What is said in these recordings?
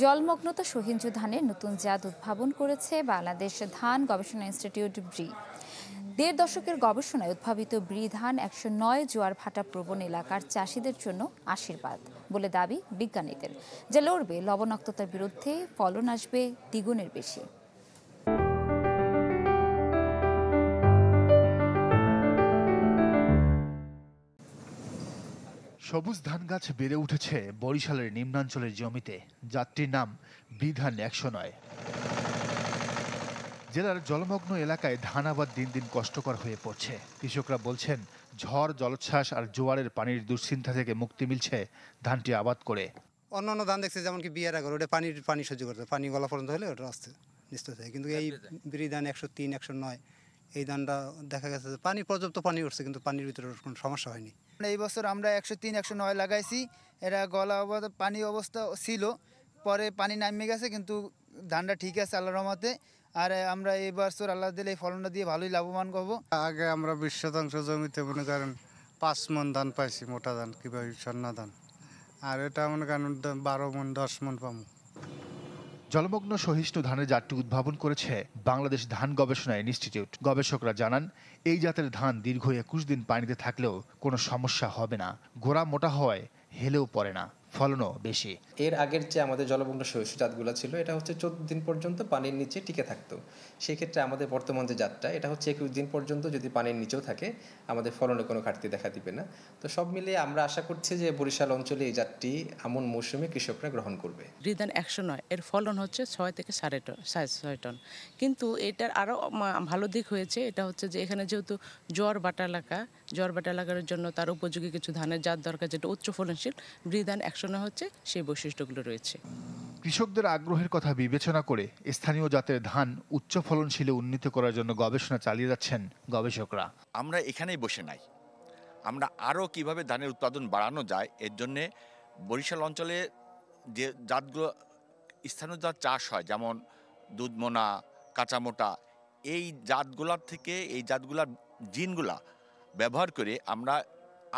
জলমগ্নতা সহিঞ্জু ধানের নতুন জাত উদ্ভাবন করেছে বাংলাদেশ ধান গবেষণা ইনস্টিটিউট ব্রি। ১.৫ দশকের গবেষণায় উদ্ভাবিত ব্রি ধান ১০৯ জোয়ার ভাটা প্রবণ এলাকার চাষিদের জন্য আশীর্বাদ বলে দাবি বিজ্ঞানীদের, যা লড়বে লবণাক্ততার বিরুদ্ধে, ফলন আসবে দ্বিগুণের বেশি। সবুজ ধান গাছ বেড়ে উঠেছে বরিশালের নিম্নাঞ্চলের জমিতে। জাতটির নাম ব্রি ধান ১০৯। জেলার জলমগ্ন এলাকায় ধান আবাদ দিন দিন কষ্টকর হয়ে পড়ছে। কৃষকরা বলছেন, ঝড়, জলোচ্ছ্বাস আর জোয়ারের পানির দুশ্চিন্তা থেকে মুক্তি মিলছে ধানটি আবাদ করে। অন্যান্য ধান দেখছে যেমন কি বিয়ার আগে ওটা পানি সহ্য করতে, পানি গলা পর্যন্ত হলে ওটা আসতে নিশ্চিত হয়। কিন্তু এই ব্রি ধান ১০৩, ১০৯ এই ধানটা দেখা গেছে যে পর্যাপ্ত পানি উঠছে, কিন্তু পানির ভিতরে কোনো সমস্যা হয়নি। এই বছর আমরা ১০৩, ১০৯ লাগাইছি। এরা গলা পানি অবস্থা ছিল, পরে পানি নামে গেছে, কিন্তু ধানটা ঠিক আছে আল্লাহর রহমতে। আর আমরা এই বছর আল্লাহ দিলে এই ফলনটা দিয়ে ভালোই লাভবান হব। আগে আমরা ২০% জমিতে মনে করেন ৫ মণ ধান পাইছি, মোটা ধান কিংবা সন্না ধান। আর এটা মনে করেন ১২ মণ ১০ মণ পাবো। জলমগ্ন সহিষ্ণু ধানের জাতটি উদ্ভাবন করেছে বাংলাদেশ ধান গবেষণা ইনস্টিটিউট। গবেষকরা জানান, এই জাতের ধান দীর্ঘ ২১ দিন পানিতে থাকলেও কোনো সমস্যা হবে না। গোড়া মোটা হওয়ায় হেলেও পড়ে না, ফলনও বেশি। এর আগের যে আমাদের জলমগ্ন সহিষ্ণু জাতগুলো ছিল, এটা হচ্ছে ১৪ দিন পর্যন্ত পানির নিচে টিকে থাকতো। সেক্ষেত্রে আমাদের বর্তমান যে জাতটা, এটা হচ্ছে ২১ দিন পর্যন্ত যদি পানির নিচেও থাকে, আমাদের ফলনে কোনো ঘাটতি দেখা দিবে না। তো সব মিলিয়ে আমরা আশা করছি যে বরিশাল অঞ্চলে এই জাতটি আমন মৌসুমে কৃষকরা গ্রহণ করবে। ব্রি ধান ১০৯ এর ফলন হচ্ছে ৬ থেকে ৬.৫ টন। কিন্তু এটার আরও ভালো দিক হয়েছে, এটা হচ্ছে যে এখানে যেহেতু জ্বর বাটা এলাকার জন্য তার উপযোগী কিছু ধানের জাত দরকার, যেটা উচ্চ ফলনশীল। ব্রি ধান ১০৯ হচ্ছে সেই বৈশিষ্ট্যগুলো রয়েছে। কৃষকদের আগ্রহের কথা বিবেচনা করে স্থানীয় জাতের ধান উচ্চ ফলনশীলে উন্নীত করার জন্য গবেষণা চালিয়ে যাচ্ছেন গবেষকরা। আমরা এখানেই বসে নাই, আমরা আরও কিভাবে ধানের উৎপাদন বাড়ানো যায় এর জন্যে বরিশাল অঞ্চলে যে জাতগুলো স্থানীয় জাত চাষ হয়, যেমন দুধমোনা, কাঁচামোটা, এই জাতগুলার থেকে এই জাতগুলার জিনগুলা ব্যবহার করে আমরা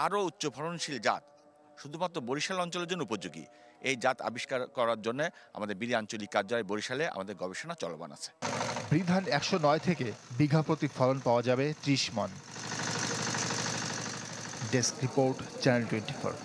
আরও উচ্চ ফলনশীল জাত শুধুমাত্র বরিশাল অঞ্চলের জন্য উপযোগী এই জাত আবিষ্কার করার জন্য আমাদের ব্রি আঞ্চলিক কার্যালয় বরিশালে আমাদের গবেষণা চলমান আছে। ব্রি ধান ১০৯ থেকে বিঘা প্রতি ফলন পাওয়া যাবে ৩০ মণ। Desk report, channel 24।